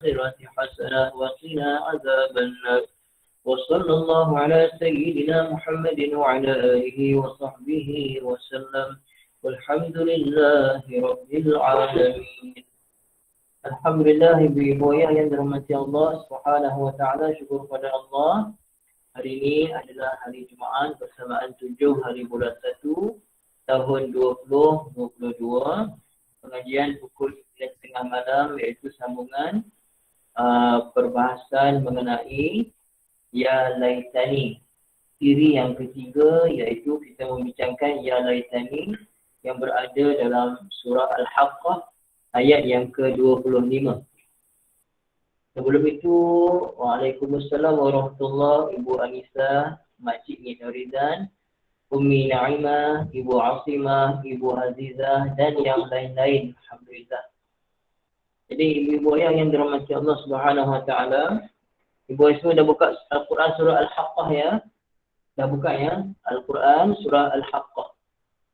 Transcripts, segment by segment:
الآخرة حسنة وقنا عذاب النار وصلى الله على سيدنا محمد وعلى آله وصحبه وسلم والحمد لله رب العالمين. Alhamdulillah, ibu-ibu yang dirahmati Allah Subhanahu wa taala, syukur kepada Allah. Hari ini adalah hari Jumaat bersamaan 7 hari bulan 1 tahun 2022. Pengajian pukul 9.30 malam, iaitu sambungan perbahasan mengenai Ya Laitani. Siri yang ketiga, iaitu kita membincangkan Ya Laitani yang berada dalam surah Al-Haqqah ayat yang ke-25. Sebelum itu, Waalaikumsalam warahmatullahi, Ibu Anissa, Makcik Nidaridan, Ummi Naimah, Ibu Asimah, Ibu Azizah dan yang lain-lain. Alhamdulillah. Jadi ibu-ibu yang dirahmati Allah Subhanahu wa taala, ibu semua dah buka Al-Quran surah Al-Haqqah ya? Dah buka ya? Al-Quran surah Al-Haqqah.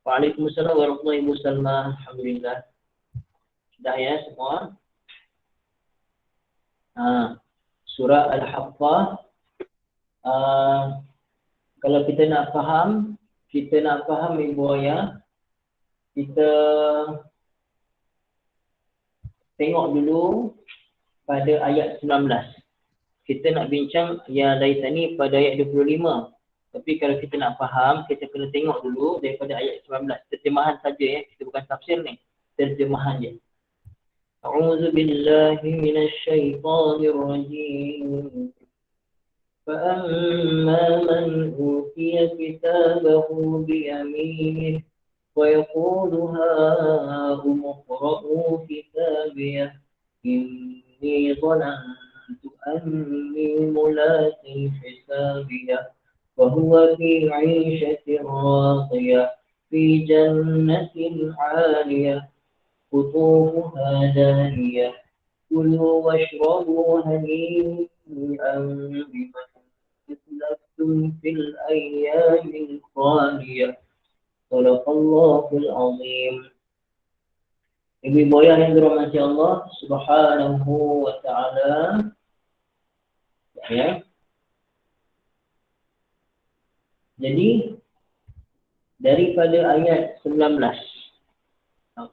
Waalaikumsalam warahmatullahi wabarakatuh. Alhamdulillah. Dah ya semua? Surah Al-Haqqah. Kalau kita nak faham ibu ayah, kita tengok dulu pada ayat 19. Kita nak bincang Ya Laitani pada ayat 25. Tapi kalau kita nak faham, kita kena tengok dulu daripada ayat 19. Terjemahan saja ya, kita bukan tafsir ni. Terjemahan je. A'udzu billahi minasy syaithanir rajim. فَأَمَّا مَنْ أُوتِيَ كِتَابَهُ بِيَمِينِهِ وَيَقُولُ هَاؤُمُ اقْرَءُوا كِتَابِيَهْ إِنِّي ظَنَنتُ أَنِّي مُلَاقٍ حِسَابِيَهْ وَهُوَ فِي عِيشَةٍ رَاضِيَةٍ فِي جَنَّةٍ عَالِيَةٍ قُطُوفُهَا دَانِيَةٌ كُلُوا وَاشْرَبُوا هَنِيئًا بِمَا أَسْلَفْتُمْ فِي الْأَيَّامِ الْخَالِيَةِ Sadaqallahul Azim. Ibu-ibu yang dirahmati Allah Subhanahu wa taala. Ya. Jadi daripada ayat 19.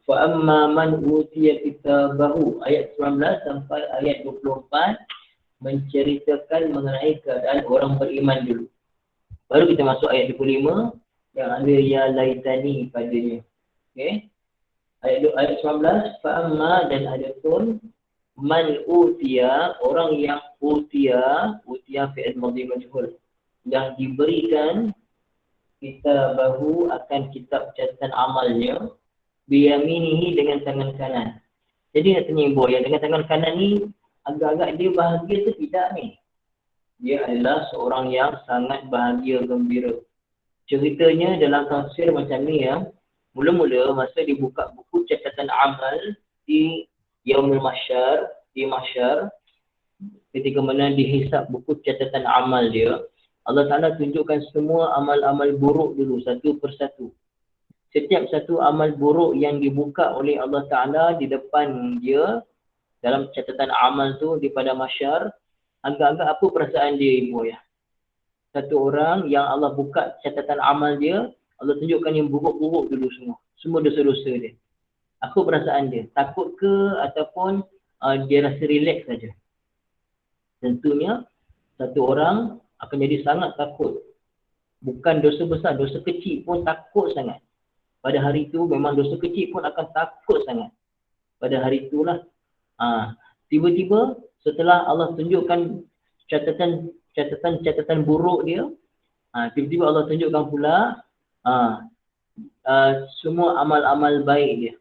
Fa amma man utiya kitabahu, ayat 19 sampai ayat 24 menceritakan mengenai keadaan orang beriman dulu. Baru kita masuk ayat 25 yang ada Ya Laitani padanya. Okey. Ayat 19, fa'amma dan ada pun man utiya, orang yang utiya fi'il madhi majhul, yang diberikan kitabahu akan kitab catatan amalnya biyaminihi dengan tangan kanan. Jadi nak tanya ibu ya, dengan tangan kanan ni agak-agak dia bahagia ke tidak ni? Dia adalah seorang yang sangat bahagia gembira. Ceritanya dalam tafsir macam ni ya. Mula-mula masa dibuka buku catatan amal di Yaumul Mahsyar, di Mahsyar, ketika mana dihisap buku catatan amal dia, Allah Ta'ala tunjukkan semua amal-amal buruk dulu satu persatu. Setiap satu amal buruk yang dibuka oleh Allah Ta'ala di depan dia dalam catatan amal tu di pada Mahsyar, agak-agak apa perasaan dia ibu ya? Satu orang yang Allah buka catatan amal dia, Allah tunjukkan yang buruk-buruk dulu semua. Semua dosa-dosa dia. Apa perasaan dia? Takut ke ataupun dia rasa relax saja? Tentunya satu orang akan jadi sangat takut. Bukan dosa besar, dosa kecil pun takut sangat. Pada hari itu memang dosa kecil pun akan takut sangat. Pada hari itulah tiba-tiba setelah Allah tunjukkan catatan buruk dia, tiba-tiba Allah tunjukkan pula semua amal-amal baik dia.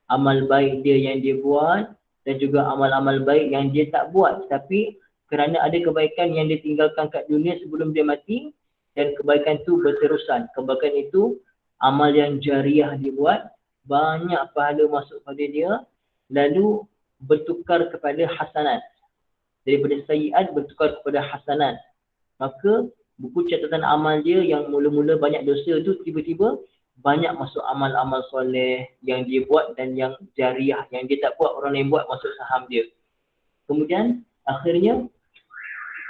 Amal baik dia yang dia buat dan juga amal-amal baik yang dia tak buat. Tapi kerana ada kebaikan yang dia tinggalkan kat dunia sebelum dia mati dan kebaikan itu berterusan. Kebaikan itu amal yang jariah dia buat, banyak pahala masuk pada dia, lalu bertukar kepada hasanat. Daripada sayyiat bertukar kepada hasanat. Maka buku catatan amal dia yang mula-mula banyak dosa tu tiba-tiba banyak masuk amal-amal soleh yang dia buat dan yang jariah yang dia tak buat orang lain buat masuk saham dia. Kemudian akhirnya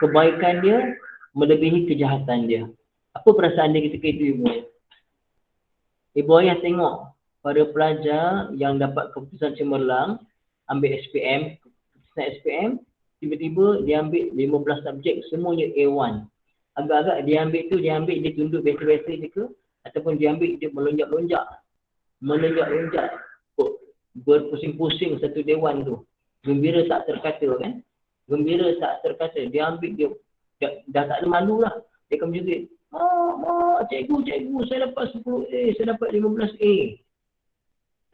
kebaikan dia melebihi kejahatan dia. Apa perasaan dia ketika itu, ibu ayah? Ibu ayah tengok pada pelajar yang dapat keputusan cemerlang, ambil SPM, keputusan SPM, tiba-tiba dia ambil 15 subjek, semuanya A1. Agak-agak dia ambil, dia tunduk biasa-biasa je ke, ataupun dia ambil, dia melonjak-lonjak, berpusing-pusing satu dewan tu. Gembira tak terkata kan? Gembira tak terkata. Dia ambil, dia dah tak ada malu lah. Dia akan menjerit, mak, cikgu, saya dapat 10A, saya dapat 15A.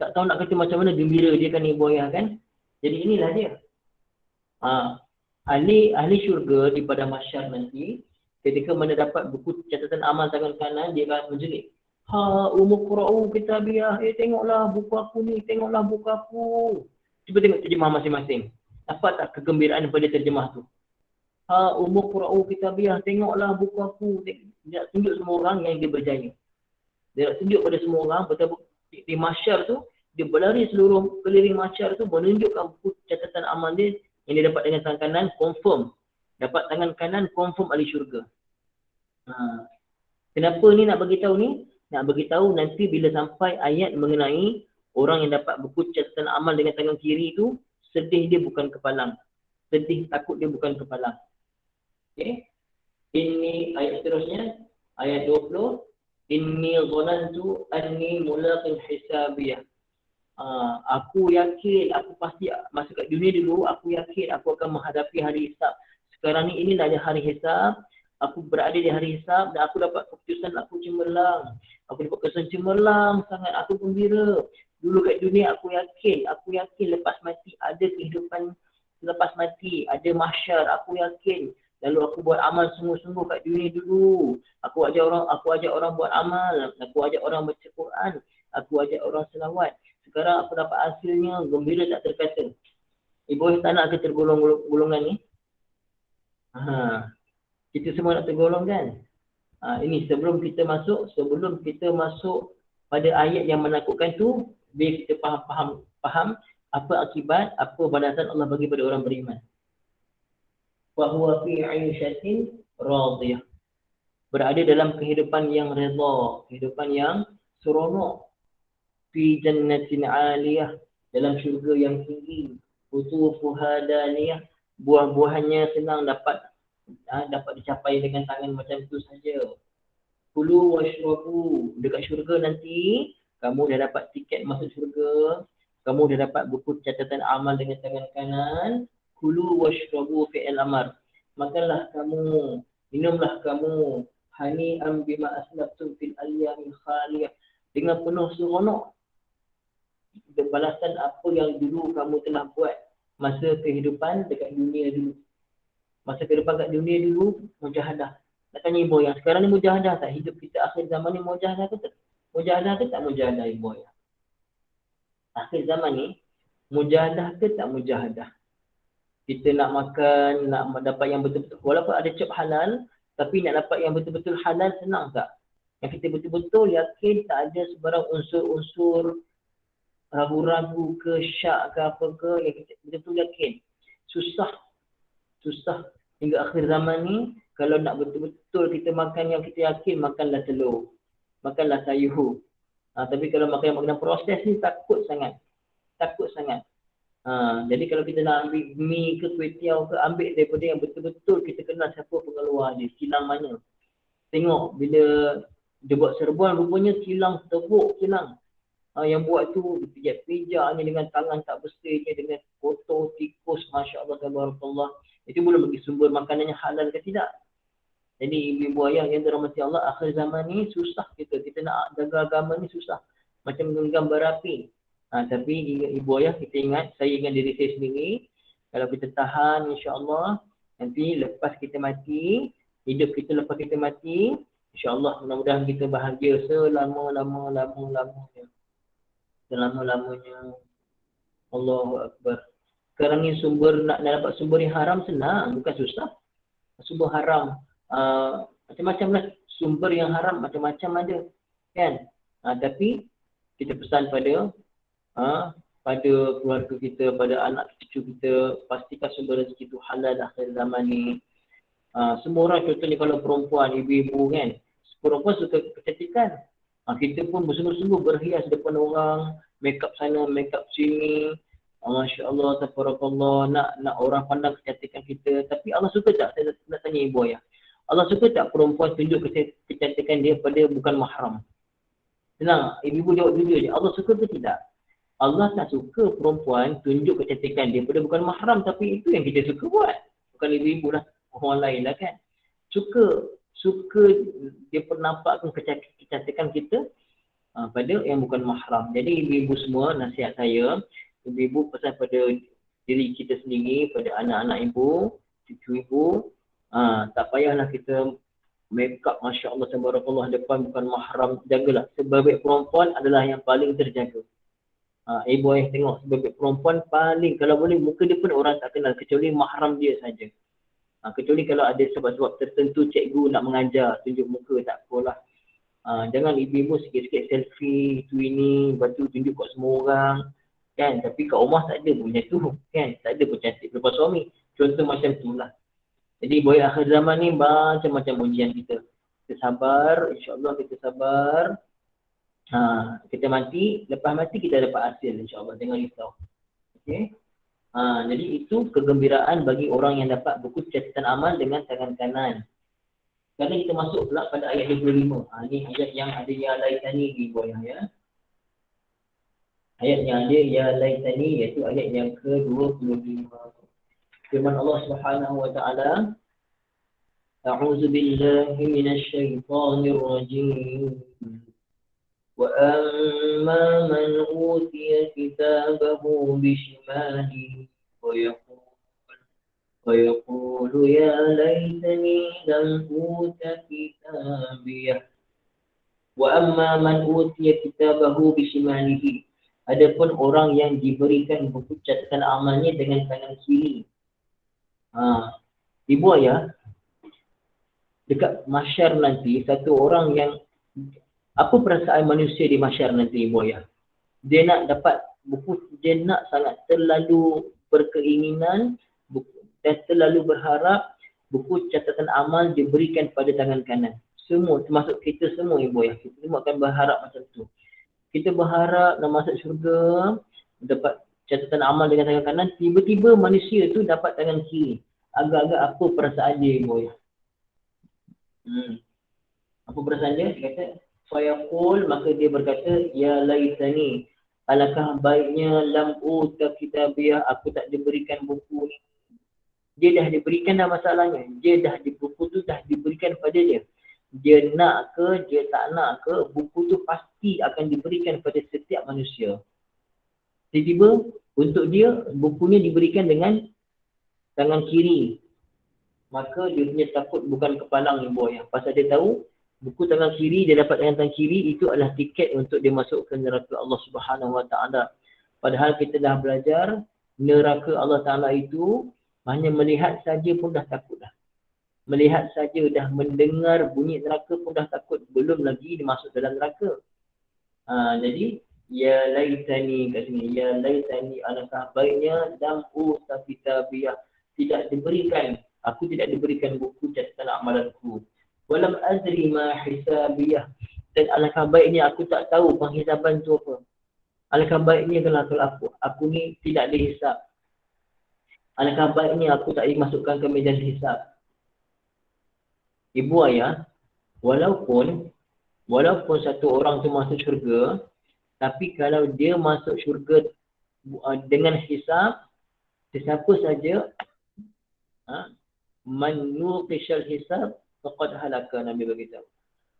Tak tahu nak kata macam mana gembira dia kan ibu ayah kan. Jadi inilah dia. Ahli syurga di pada mahsyar nanti, ketika mana dapat buku catatan amal tangan kanan, dia akan menjerit, umuqra'u kitabiah, tengoklah buku aku ni, tengoklah buku aku. Cuba tengok terjemah masing-masing. Apa tak kegembiraan pada terjemah tu? Umuqra'u kitabiah, tengoklah buku aku. Dia nak tunjuk semua orang yang dia berjaya. Dia nak tunjuk pada semua orang, betul di mahsyar tu, dia berlari seluruh keliling mahsyar tu, menunjukkan buku catatan amal dia yang dia dapat dengan tangan kanan, confirm. Dapat tangan kanan, confirm ahli syurga. Kenapa ni nak bagi tahu ni? Nak bagi tahu nanti bila sampai ayat mengenai orang yang dapat buku catatan amal dengan tangan kiri tu, sedih dia bukan kepalang. Sedih, takut dia bukan kepalang. Okay. Ini ayat seterusnya, ayat 20. Inni dhanantu anni mulaqin hisabiyah. Aku yakin, aku pasti masa kat dunia dulu, aku yakin aku akan menghadapi hari hisab. Sekarang ni inilah hari hisab. Aku berada di hari hisab dan aku dapat keputusan, aku cemerlang. Aku dapat kesan cemerlang sangat, aku gembira. Dulu kat dunia aku yakin lepas mati ada kehidupan lepas mati, ada mahsyar, aku yakin. Lalu aku buat amal sungguh-sungguh kat dunia dulu. Aku ajak orang buat amal, aku ajak orang baca Quran, aku ajak orang selawat. Sekarang aku dapat hasilnya, gembira tak terkata. Ibu tak nak ke tergolong golongan ni? Kita semua nak tergolong kan? Ini sebelum kita masuk pada ayat yang menakutkan tu, biar kita faham apa akibat, apa balasan Allah bagi pada orang beriman. Wa huwa fi 'aishatin radiyah. Berada dalam kehidupan yang redha, kehidupan yang seronok. Fi jannatin 'aliyah, dalam syurga yang tinggi. Qutufuha daniyah, buah-buahannya senang dapat dicapai dengan tangan macam tu saja. Kulu washrabu, dekat syurga nanti kamu dah dapat tiket masuk syurga, kamu dah dapat buku catatan amal dengan tangan kanan. Kulu washrabu fi'il amar, makanlah kamu, minumlah kamu, hani'an bima aslaftum fil ayyamil khaliyah, dengan penuh seronok balasan apa yang dulu kamu telah buat masa kehidupan dekat dunia dulu. Masa kehidupan kat dunia dulu, mujahadah. Nak tanya ibu yang sekarang ni mujahadah tak? Hidup kita akhir zaman ni mujahadah ke tak? Mujahadah ke tak mujahadah ibu yang? Akhir zaman ni, mujahadah ke tak mujahadah? Kita nak makan, nak dapat yang betul-betul, walaupun ada cep halal, tapi nak dapat yang betul-betul halal senang tak? Yang kita betul-betul yakin tak ada sebarang unsur-unsur ragu-ragu ke, syak ke apa ke, yang kita betul-betul yakin. Susah hingga akhir zaman ni. Kalau nak betul-betul kita makan yang kita yakin, makanlah telur, makanlah sayur. Tapi kalau makan yang makanan proses ni takut sangat. Jadi kalau kita nak ambil mi ke kuih tiaw ke, ambil daripada yang betul-betul kita kenal siapa pengeluar dia, kilang mana. Tengok bila dia buat serbuan, rupanya kilang teruk, kilang. Yang buat tu pijak-pijaknya dengan tangan tak bersihnya, dengan kotor, tikus, Masya Allah, tabarakallah. Itu boleh bagi sumber makanannya halal ke tidak. Jadi ibu ayah yang dirahmati Allah, akhir zaman ni susah kita nak jaga agama ni susah. Macam genggam berapi. Tapi ibu ayah kita ingat, saya ingat diri saya sendiri, kalau kita tahan insya-Allah, nanti lepas kita mati, hidup kita lepas kita mati, insya-Allah mudah-mudahan kita bahagia selama-lamanya. Allahu Akbar. Sekarang ni nak dapat sumber yang haram senang, bukan susah. Sumber haram, macam-macam lah. Sumber yang haram macam-macam ada, kan? Tapi kita pesan pada pada keluarga kita, pada anak cucu kita, pastikan sumber rezeki itu halal akhir zaman ni. Semua orang contohnya kalau perempuan, ibu-ibu kan, perempuan suka kecantikan. Kita pun bersungguh-sungguh berhias depan orang, make up sana, make up sini. Masya Allah, tabarakallah, nak orang pandang kecantikan kita. Tapi Allah suka tak? Saya nak tanya ibu ayah. Allah suka tak perempuan tunjuk kecantikan dia pada bukan mahram? Senang, ibu-ibu jawab jujur je. Allah suka ke tidak? Allah tak suka perempuan tunjuk kecantikan dia pada bukan mahram, tapi itu yang kita suka buat. Bukan ibu-ibu lah, orang lain lah kan. Suka dia pernampakkan kecantikan kita pada yang bukan mahram. Jadi ibu-ibu semua, nasihat saya, ibu-ibu pesan pada diri kita sendiri, pada anak-anak ibu, cucu ibu, tak payahlah kita make up Masya Allah tabarakallah depan bukan mahram. Jagalah, sebaik perempuan adalah yang paling terjaga. Ibu ayah tengok sebagai perempuan paling, kalau boleh muka dia pun orang tak kenal kecuali mahram dia saja. Kecuali kalau ada sebab-sebab tertentu cikgu nak mengajar, tunjuk muka tak apalah. Jangan ibu-ibu sikit-sikit selfie tu ini, lepas tu tunjuk kat semua orang kan. Tapi kat rumah tak ada pun macam tu kan, tak ada pun cantik lepas suami. Contoh macam tu lah. Jadi boy akhir zaman ni macam-macam ujian kita. Kita sabar, insya-Allah kita sabar. Kita mati, lepas mati kita dapat hasil insya-Allah, jangan risau. Okey. Jadi itu kegembiraan bagi orang yang dapat buku catatan amal dengan tangan kanan. Sekarang kita masuk pula pada ayat 25. Ini ayat yang ada ya laitani di bawah ya. Ayat yang ada ya laitani iaitu ayat yang ke-25. Firman Allah Subhanahu wa taala, A'udzu billahi minasy syaithanir rajim. وَأَمَّا مَنْ أُوتِيَ كِتَابَهُ بِشِمَالِهِ وَيَقُولُ يَا لَيْتَنِي لَمْ أُوتَ كِتَابِيَهْ وَأَمَّا مَنْ أُوتِيَ كِتَابَهُ بِشِمَالِهِ. Adapun orang yang diberikan buku catatan amalnya dengan tangan kiri. Ibu ayah, dekat mahsyar nanti, satu orang yang apa perasaan manusia di mahsyar nanti ibu ayah? Dia nak dapat buku, dia nak sangat terlalu berkeinginan dan terlalu berharap buku catatan amal diberikan pada tangan kanan. Semua, termasuk kita semua ibu ayah. Kita semua akan berharap macam tu. Kita berharap nak masuk syurga, dapat catatan amal dengan tangan kanan, tiba-tiba manusia tu dapat tangan kiri. Agak-agak apa perasaan dia ibu ayah? Apa perasaan dia? Dia kata, fayaqul, maka dia berkata, ya laitani, alangkah baiknya lam uta kitabiyah, aku tak diberikan buku ni. Dia dah diberikan dah masalahnya. Dia dah buku tu dah diberikan pada dia. Dia nak ke, dia tak nak ke, buku tu pasti akan diberikan pada setiap manusia. Tiba-tiba untuk dia bukunya diberikan dengan tangan kiri. Maka dia punya takut bukan kepalang ibu ayah. Pasal dia tahu buku tangan kiri, dia dapat dengan tangan kiri, itu adalah tiket untuk dia masuk ke neraka Allah Subhanahu Wa Taala. Padahal kita dah belajar neraka Allah Taala itu hanya melihat saja pun dah takut dah. Melihat saja dah, mendengar bunyi neraka pun dah takut, belum lagi dia masuk dalam neraka. Jadi ya laitani kat sini, ya laitani, alangkah baiknya lam uta kitabiyah, tidak diberikan, aku tidak diberikan buku catatan amalanku. Walam azri ma hisabiyah, dan alangkah baiknya aku tak tahu penghisaban tu apa. Alangkah baiknya kalau aku ni tidak dihisab. Alangkah baiknya aku tak dimasukkan ke medan hisab. Ibu ayah, walaupun satu orang tu masuk syurga, tapi kalau dia masuk syurga dengan hisab, sesiapa saja man nuqishal hisab faqad halaka, Nabi beritahu.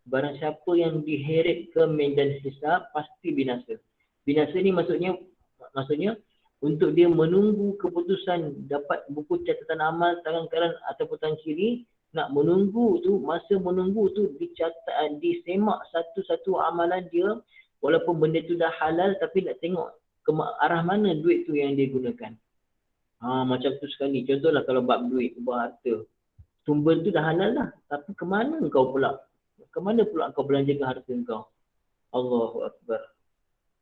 Barang siapa yang diheret ke medan hisab pasti binasa. Binasa ni maksudnya untuk dia menunggu keputusan dapat buku catatan amal tangan kanan ataupun tangan kiri, nak menunggu tu, masa menunggu tu dicatat, disemak satu-satu amalan dia, walaupun benda tu dah halal tapi nak tengok ke arah mana duit tu yang dia gunakan. Macam tu sekali. Contohlah kalau bab duit, bab harta. Sumber tu dah halal dah, tapi ke mana kau pula? Ke mana pula kau belanjakan harta kau? Allahu Akbar.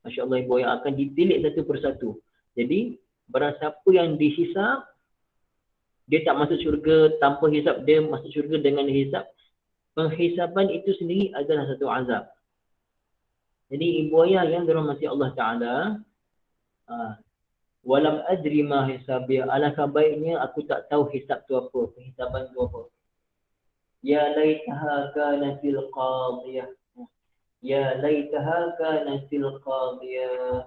Masya Allah ibu ayah, akan ditilik satu persatu. Jadi barang siapa yang dihisap, dia tak masuk syurga tanpa hisap, dia masuk syurga dengan hisap. Penghisapan itu sendiri adalah satu azab. Jadi ibu ayah yang dirahmati Allah Ta'ala, walam adri ma hisabiyah, alangkah baiknya aku tak tahu hisab tu apa, penghisapan tu apa. Ya laitaha kanatil qadiyah. Ya laitaha kanatil qadiyah.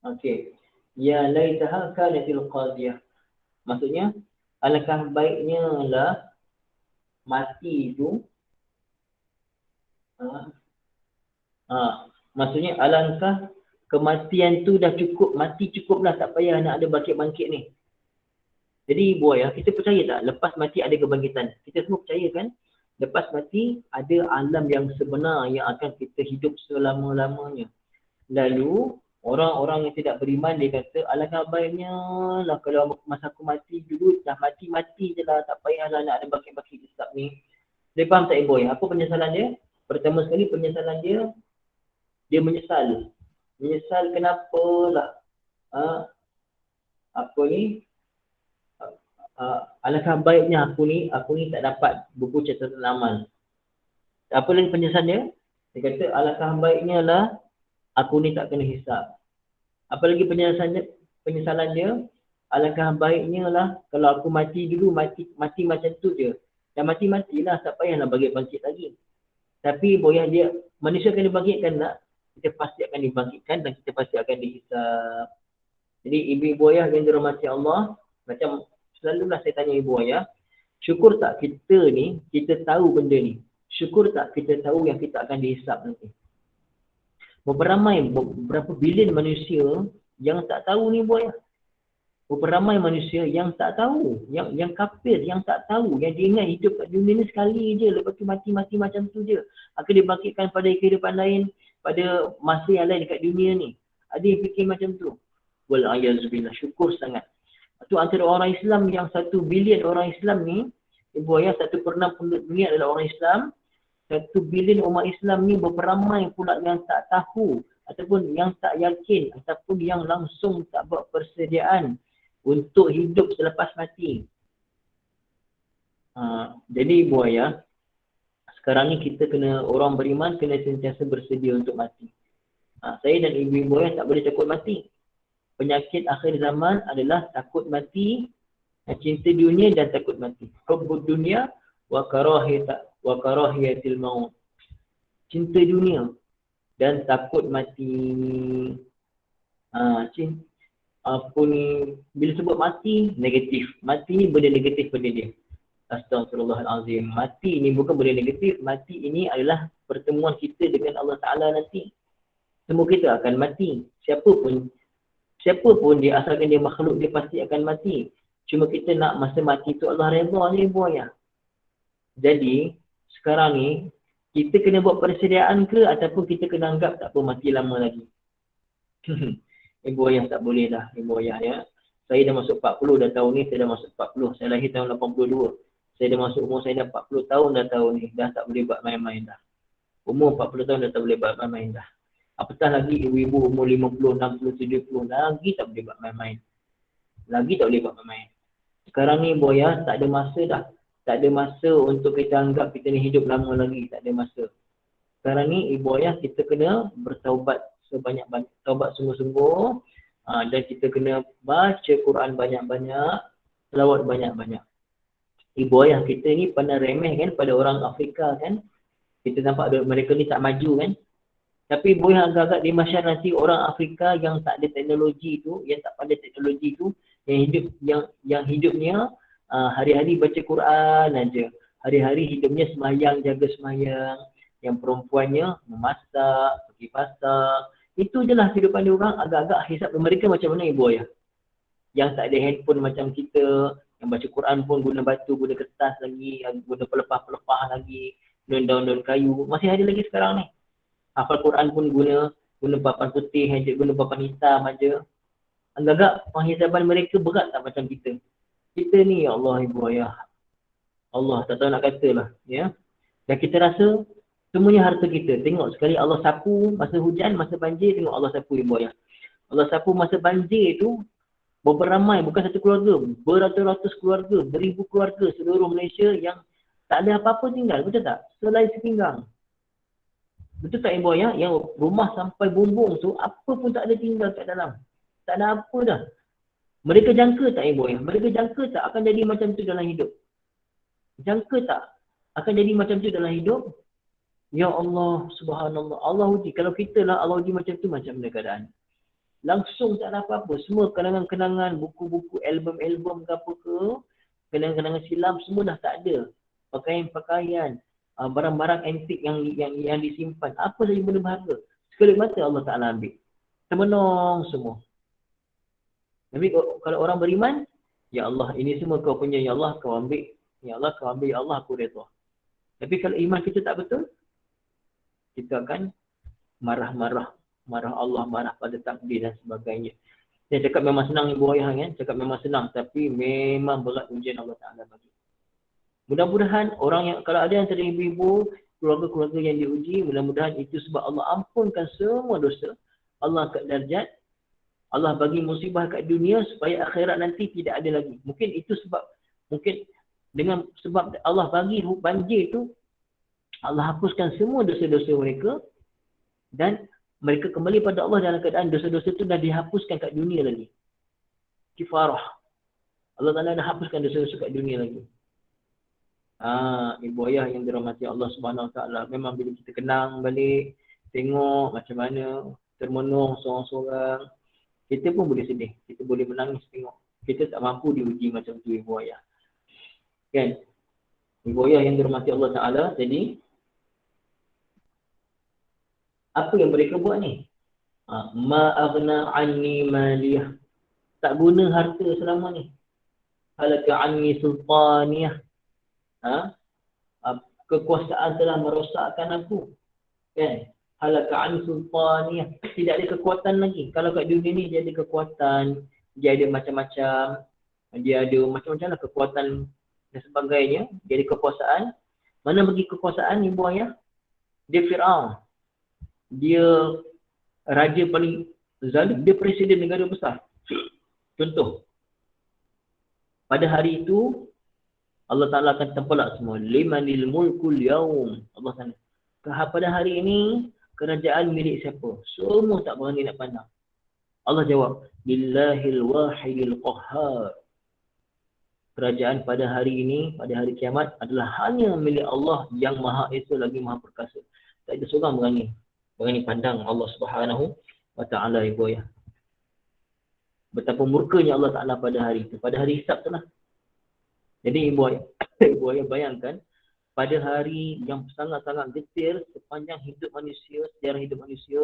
Okey. Ya laitaha kanatil qadiyah. Maksudnya, alangkah baiknya lah mati itu. Maksudnya alangkah kematian tu dah cukup, mati cukuplah, tak payah nak ada bangkit-bangkit ni. Jadi ibu ayah, kita percaya tak lepas mati ada kebangkitan? Kita semua percaya kan? Lepas mati ada alam yang sebenar yang akan kita hidup selama-lamanya. Lalu orang-orang yang tidak beriman dia kata, alangkah baiknya lah kalau masa aku mati dulu, dah mati-mati je lah, tak payahlah nak ada bangkit-bangkit hisab ni. Dia faham tak ibu ayah? Apa penyesalan dia? Pertama sekali penyesalan dia menyesal. Menyesal kenapalah alangkah baiknya aku ni tak dapat buku catatan amal. Apa lagi penyesalan dia? Dia kata alangkah baiknya lah aku ni tak kena hisap. Apa lagi penyesalan dia? Alangkah baiknya lah kalau aku mati dulu, mati macam tu je. Dan mati-matilah, tak payahlah bangkit lagi. Tapi boyah dia, manusia akan dibangkitkan tak? Kita pasti akan dibangkitkan dan kita pasti akan dihisap. Jadi ibu ayah yang dirahmati Allah, macam selalulah saya tanya ibu ayah, syukur tak kita ni, kita tahu benda ni? Syukur tak kita tahu yang kita akan dihisap nanti? Berapa bilion manusia yang tak tahu ni ibu ayah? Berapa ramai manusia yang tak tahu, yang kafir, yang tak tahu, yang dia ingat hidup kat dunia ni sekali je, lepas tu mati macam tu je. Akan dibangkitkan pada kehidupan lain, pada masa yang lain dekat dunia ni. Ada yang fikir macam tu. Wal-ayazubillah, syukur sangat. Itu antara orang Islam yang 1 bilion orang Islam ni, ibu ayah 1/6 penduduk dunia adalah orang Islam. 1 bilion umat Islam ni berperamai pula yang tak tahu, ataupun yang tak yakin, ataupun yang langsung tak buat persediaan untuk hidup selepas mati. Jadi ibu ayah, sekarang ni kita kena, orang beriman kena sentiasa bersedia untuk mati. Saya dan ibu ayah tak boleh takut mati. Penyakit akhir zaman adalah takut mati, cinta dunia dan takut mati. Hubbud dunia wa karahiyatil maut. Cinta dunia dan takut mati. Apa ni, bila sebut mati, negatif. Mati ni benda negatif pada dia. Astagfirullahalazim. Mati ni bukan benda negatif. Mati ini adalah pertemuan kita dengan Allah Ta'ala nanti. Semua kita akan mati. Siapa pun dia, asalkan dia makhluk, dia pasti akan mati. Cuma kita nak masa mati tu Allah redha je ibu ayah. Jadi sekarang ni kita kena buat persediaan ke, ataupun kita kena anggap tak apa, mati lama lagi. Ibu ayah tak boleh dah, ibu ayah ya. Saya dah masuk 40 dah tahun ni, saya dah masuk 40. Saya lahir tahun 82. Saya dah masuk umur saya dah 40 tahun dah tahun ni. Dah tak boleh buat main-main dah. Umur 40 tahun dah tak boleh buat main-main dah. Apatah lagi ibu-ibu umur 50, 60, 70, lagi tak boleh buat main-main. Lagi tak boleh buat main-main. Sekarang ni ibu ayah tak ada masa dah. Tak ada masa untuk kita anggap kita ni hidup lama lagi. Tak ada masa. Sekarang ni ibu ayah kita kena bertaubat sebanyak-banyak, taubat sungguh-sungguh, dan kita kena baca Quran banyak-banyak, selawat banyak-banyak. Ibu ayah kita ni pandang remeh kan pada orang Afrika kan. Kita nampak mereka ni tak maju kan. Tapi ibu ayah agak-agak di masyarakat nanti orang Afrika yang tak ada teknologi tu, yang tak pandai teknologi tu, yang hidupnya hari-hari baca Quran aja. Hari-hari hidupnya sembahyang, jaga sembahyang. Yang perempuannya memasak, pergi pasar. Itu je lah kehidupan dia orang. Agak-agak hisap mereka macam mana ibu ayah? Yang tak ada handphone macam kita, yang baca Quran pun guna batu, guna kertas lagi, guna pelepah-pelepah lagi, guna daun-daun kayu. Masih ada lagi sekarang ni. Hafal Quran pun guna papan putih, guna papan hitam aja. Agak-agak penghisapan mereka berat tak macam kita. Kita ni ya Allah ibu ayah. Allah tak tahu nak kata lah. Ya. Dan kita rasa semuanya harta kita. Tengok sekali Allah sapu masa hujan, masa banjir, tengok Allah sapu ibu ayah. Allah sapu masa banjir tu, berapa ramai, bukan satu keluarga, beratus-ratus keluarga, beribu keluarga seluruh Malaysia yang tak ada apa-apa tinggal, betul tak? Selai sepinggang. Betul tak ibu ayah? Yang rumah sampai bumbung tu, apa pun tak ada tinggal kat dalam. Tak ada apa dah. Mereka jangka tak ibu ayah? Mereka jangka tak akan jadi macam tu dalam hidup? Jangka tak akan jadi macam tu dalam hidup? Ya Allah, subhanallah. Allah uji. Kalau kita lah Allah uji macam tu, macam mana keadaan? Langsung tak ada apa-apa. Semua kenangan-kenangan, buku-buku, album-album ke apa ke, kenangan-kenangan silam, semua dah tak ada. Pakaian-pakaian, barang-barang antik yang disimpan. Apa saja benda berharga. Sekali mata Allah Ta'ala ambil. Termenung semua. Tapi kalau orang beriman, ya Allah, ini semua kau punya. Ya Allah, kau ambil. Ya Allah, kau ambil. Ya Allah, aku redha. Tapi kalau iman kita tak betul, kita akan marah-marah. Marah Allah, marah pada takdir dan sebagainya. Saya cakap memang senang ibu ayah kan. Cakap memang senang. Tapi memang berat ujian Allah Ta'ala bagi. Mudah-mudahan orang yang, kalau ada yang antara ibu-ibu, keluarga-keluarga yang diuji, mudah-mudahan itu sebab Allah ampunkan semua dosa. Allah angkat darjat. Allah bagi musibah kat dunia supaya akhirat nanti tidak ada lagi. Mungkin itu sebab, mungkin dengan sebab Allah bagi banjir tu, Allah hapuskan semua dosa-dosa mereka dan mereka kembali pada Allah dalam keadaan dosa-dosa tu dah dihapuskan kat dunia lagi. Kifarah. Allah Ta'ala dah hapuskan dosa-dosa kat dunia lagi. Ibu ayah yang dirahmati Allah Subhanahu Wa Ta'ala, memang bila kita kenang balik, tengok macam mana termenung seorang-seorang, kita pun boleh sedih, kita boleh menangis tengok. Kita tak mampu diuji macam tu ibu ayah. Kan? Ibu ayah yang dirahmati Allah Ta'ala, jadi apa yang mereka buat ni? Ma'aghna anni maliyah. Tak guna harta selama ni. Halaka anni sultaniyah. Kekuasaan telah merosakkan aku. Kan? Halaka anni sultaniyah. Tidak ada kekuatan lagi. Kalau kat dunia ni dia ada kekuatan, dia ada macam-macam, dia ada macam-macam lah kekuatan dan sebagainya. Dia ada kekuasaan. Mana bagi kekuasaan ibu ayah? Dia Fir'aun. Dia raja paling zalim. Dia presiden negara besar. Contoh. Pada hari itu, Allah Ta'ala akan tempelak semua. Limanil mulkul yaum. Allah sana. Pada hari ini, kerajaan milik siapa? Semua tak berani nak pandang. Allah jawab. Billahil wahidil qahhar. Kerajaan pada hari ini, pada hari kiamat adalah hanya milik Allah yang Maha Esa lagi Maha Perkasa. Tak ada seorang berani pandang Allah Subhanahu Wa Ta'ala ibu ayah. Betapa murkanya Allah Ta'ala pada hari itu. Pada hari hisab tu lah. Jadi ibu ayah bayangkan, pada hari yang sangat-sangat getir sepanjang hidup manusia, sejarah hidup manusia,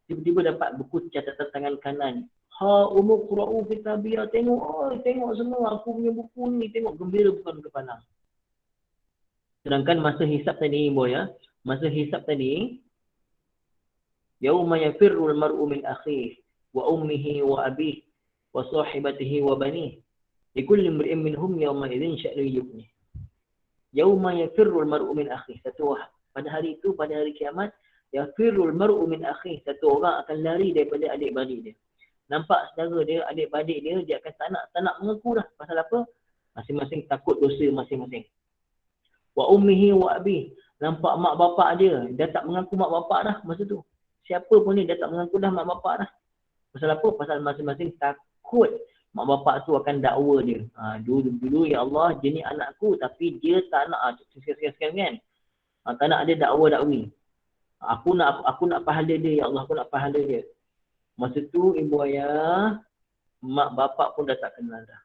tiba-tiba dapat buku catatan tangan kanan. Umur Qura'u kitabiyah. Tengok semua aku punya buku ni. Tengok gembira bukan kepala. Sedangkan masa hisab tadi ibu ayah, masa hisab tadi, yauma yafirrul mar'u min akhihi wa ummihi wa abihi wa sahibatihi wa banihi likulli imri'in minhum yawma idzin sya'nu yughni. Yauma yafirrul mar'u min akhihi. Pada hari itu, pada hari kiamat, yafirrul mar'u min akhihi. Satu orang akan lari daripada adik-beradik dia. Nampak saudara dia, adik-beradik dia akan tak nak mengaku dah. Pasal apa? Masing-masing takut dosa masing-masing. Wa ummihi wa abihi. Nampak mak bapak dia, dah tak mengaku mak bapak dah masa tu. Siapa pun ni dah tak mengaku dah mak bapak dah. Pasal apa? Pasal masing-masing takut mak bapak tu akan dakwa dia. Dulu ya Allah, dia ni anakku tapi dia tak nak sekian-sekian kan. Tak nak dia dakwa-dakwi. Aku nak pahala dia ya Allah, aku nak pahala dia. Masa tu ibu ayah, mak bapak pun dah tak kenal dah.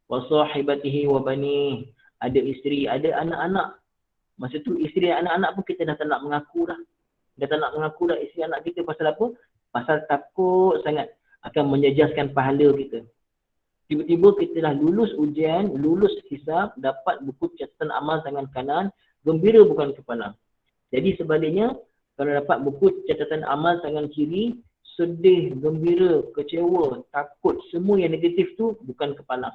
Wa sahibatihi wa bani. Ada isteri, ada anak-anak. Masa tu isteri dan anak-anak pun kita dah tak nak mengaku dah. Dah tak nak mengaku dah isteri anak kita. Pasal apa? Pasal takut sangat akan menjejaskan pahala kita. Tiba-tiba kita dah lulus ujian, lulus hisab, dapat buku catatan amal tangan kanan, gembira bukan kepala. Jadi sebaliknya, kalau dapat buku catatan amal tangan kiri, sedih, gembira, kecewa, takut, semua yang negatif tu bukan kepala.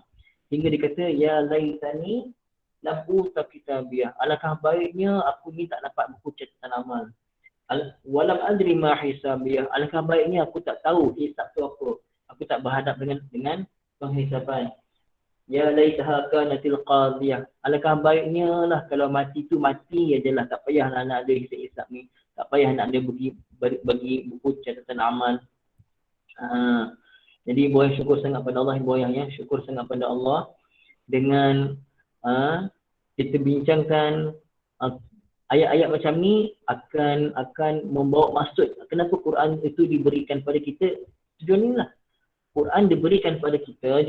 Hingga dia kata, ya laitani lam uta kitabiyah. Alangkah baiknya aku ni tak dapat buku catatan amal. Walam adri ma hisabiyah. Alangkah baiknya aku tak tahu hisab tu apa. Aku tak berhadap dengan penghisaban. Ya laitaha kanatil qadiyah. Alangkah baiknya lah kalau mati tu mati ajalah, tak payahlah nak ada hisab-hisab ni. Tak payah nak ada bagi buku catatan amal. Jadi boleh syukur sangat pada Allah, boleh syukur sangat pada Allah dengan kita bincangkan ayat-ayat macam ni akan membawa maksud kenapa Quran itu diberikan pada kita. Tujuan inilah Quran diberikan pada kita,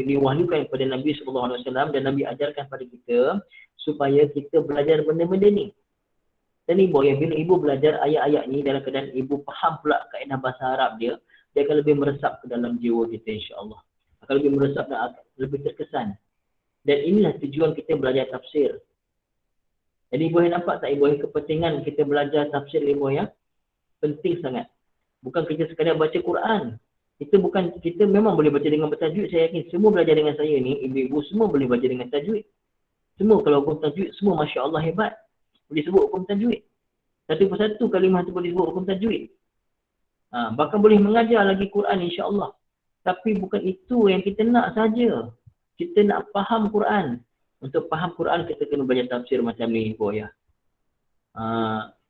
diwahyukan kepada Nabi SAW dan Nabi ajarkan pada kita supaya kita belajar benda-benda ni. Dan ibu bila ibu belajar ayat-ayat ni dalam keadaan ibu faham pula kaedah bahasa Arab dia akan lebih meresap ke dalam jiwa kita, insya-Allah. Akan lebih meresap dan lebih terkesan. Dan inilah tujuan kita belajar tafsir. Jadi ibu nampak tak ibu kepentingan kita belajar tafsir ibu ya? Penting sangat. Bukan kita sekadar baca Quran. Kita memang boleh baca dengan bertajwid. Saya yakin semua belajar dengan saya ni, ibu-ibu semua boleh baca dengan tajwid. Semua kalau hukum tajwid, semua masya-Allah hebat. Boleh sebut hukum tajwid. Satu persatu kalimah tu boleh sebut hukum tajwid. Bahkan boleh mengajar lagi Quran, insya-Allah. Tapi bukan itu yang kita nak saja. Kita nak faham Quran. Untuk faham Quran kita kena belajar tafsir macam ni, ibu ya.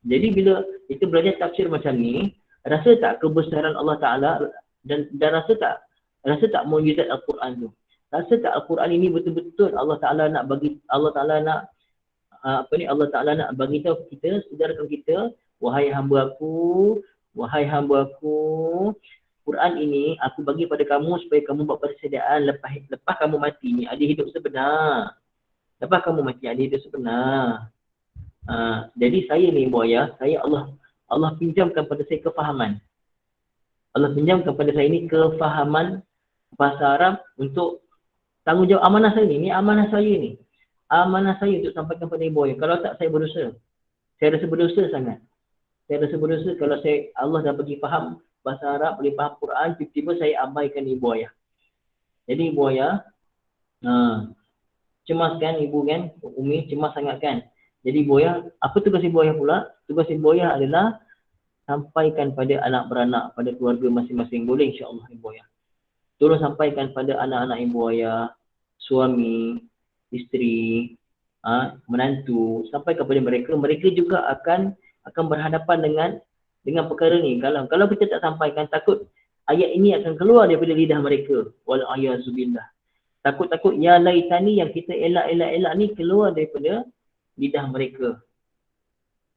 Jadi bila kita belajar tafsir macam ni, rasa tak kebesaran Allah Taala dan rasa tak mukjizat Al-Quran tu. Rasa tak Al-Quran ini betul-betul Allah Taala nak bagi, Allah Taala nak bagi tahu kita, sedarkan kita, wahai hamba aku, Quran ini aku bagi pada kamu supaya kamu buat persediaan lepas kamu mati ni ada hidup sebenar. Lepas kamu mati ada hidup sebenar. Jadi saya ni buaya, saya Allah pinjamkan pada saya kefahaman. Allah pinjamkan pada saya ni kefahaman bahasa Arab untuk tanggungjawab amanah saya ni. Ni amanah saya ni. Amanah saya untuk sampaikan pada ibu ayah. Kalau tak saya berdosa. Saya rasa berdosa sangat. Saya rasa berdosa kalau Allah dah bagi faham bahasa Arab, boleh faham Quran, tiba-tiba saya abaikan ibu ayah. Jadi ibu ayah, cemas kan ibu kan? Umi cemas sangat kan? Jadi ibu ayah, apa tugas ibu ayah pula? Tugas ibu ayah adalah sampaikan pada anak beranak, pada keluarga masing-masing. Boleh insya-Allah ibu ayah. Tolong sampaikan pada anak-anak ibu ayah, suami, isteri, menantu, sampai kepada mereka. Mereka juga akan berhadapan dengan perkara ni. Kalau kita tak sampaikan, takut ayat ini akan keluar daripada lidah mereka. Wal ayazubillah. Takut ya laitani yang kita elak ni keluar daripada lidah mereka.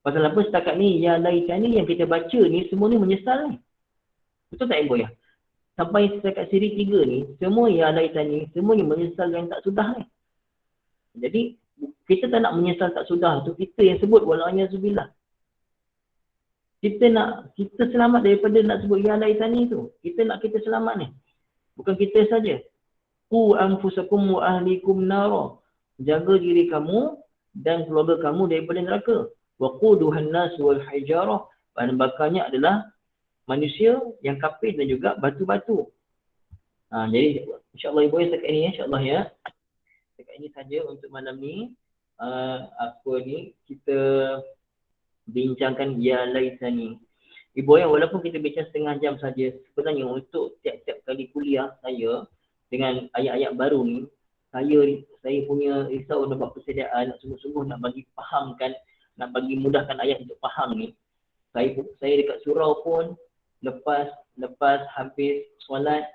Pasal apa setakat ni ya laitani yang kita baca ni semua ni menyesal ni. Betul tak ibu ya? Sampai setakat siri 3 ni, semua ya laitani, semuanya menyesal yang tak sudah ni. Jadi kita tak nak menyesal tak sudah tu, kita yang sebut wal ayazubillah. Kita selamat daripada nak sebut ya laitani tu. Kita nak kita selamat ni. Bukan kita saja. Qu anfusakum wa ahlikum nara. Jaga diri kamu dan keluarga kamu daripada neraka. Wa quduhan nas wal hijarah. Bahan bakarnya adalah manusia yang kafir dan juga batu-batu. Jadi insya-Allah ibu ya setakat ini insya-Allah ya. Setakat ini saja untuk malam ni. Kita bincangkan ya laitani. Ibu yang walaupun kita bincang setengah jam saja, sebenarnya untuk tiap-tiap kali kuliah saya dengan ayat-ayat baru ni, saya punya risau nak buat persediaan, nak sungguh-sungguh nak bagi fahamkan, nak bagi mudahkan ayat untuk faham ni. Saya dekat surau pun lepas habis solat,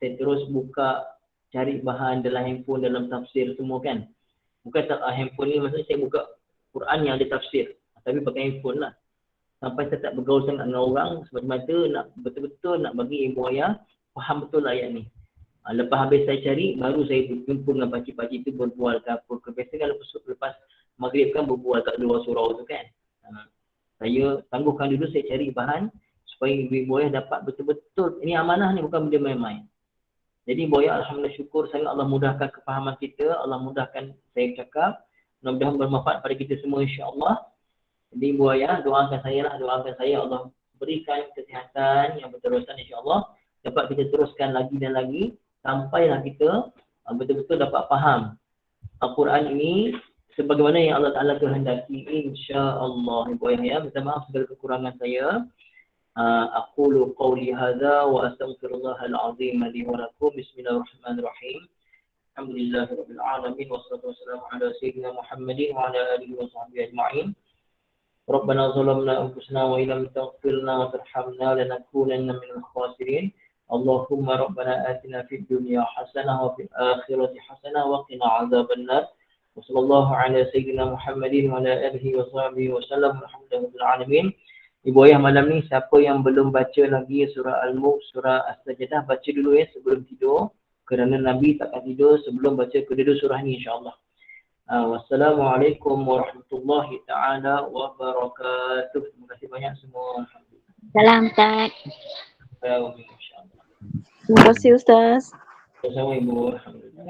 saya terus buka cari bahan dalam handphone, dalam tafsir semua kan. Bukan handphone ni maksudnya saya buka Quran yang ada tafsir, tapi pakai handphone lah. Sampai saya tak bergaul sangat dengan orang semata-mata nak betul-betul nak bagi ibu ayah faham betul ayat ni. Lepas habis saya cari, baru saya berjumpa dengan pakcik-pakcik tu berbual ke apa. Biasanya lepas maghrib kan berbual kat luar surau tu kan. Saya tangguhkan dulu, saya cari bahan supaya ibu ayah dapat betul-betul. Ini amanah ni bukan benda main-main. Jadi ibu ayah alhamdulillah syukur sangat Allah mudahkan kefahaman kita, Allah mudahkan saya cakap. Mudah-mudahan bermanfaat pada kita semua insya-Allah. Jadi ibu ayah doakan saya Allah berikan kesihatan yang berterusan insya-Allah, dapat kita teruskan lagi dan lagi sampailah kita betul-betul dapat faham Al-Quran ini sebagaimana yang Allah Ta'ala kehendaki, insya-Allah. Ibu ayah ya, minta maaf segala kekurangan saya. Aqulu qawli hadza wa astaghfirullahal azim li wa lakum. Bismillahirrahmanirrahim. Alhamdulillahirabbil alamin wassalatu wassalamu ala sayyidina Muhammadin wa ala alihi wa sahbihi ajma'in. Rabbana zalamna anfusana wa illam taghfir lana wa tarhamna lanakunanna minal khasirin. Allahumma rabbana atina fid dunya hasanah wa fil akhirati hasanah wa qina adzabannar. Wa sallallahu ala sayyidina Muhammadin wa ala alihi wa sahbihi wa sallam. Alhamdulillahirabbil alamin. Ibu ayah, malam ni siapa yang belum baca lagi surah Al-Mulk, surah As-Sajdah, baca dulu ya sebelum tidur. Kerana Nabi takkan tidur sebelum baca kedua surah ni insya-Allah. Wassalamualaikum warahmatullahi taala wabarakatuh. Terima kasih banyak semua. Alhamdulillah. Salam Ustaz. Insya-Allah. Terima kasih Ustaz. Sama-sama Ibu. Alhamdulillah.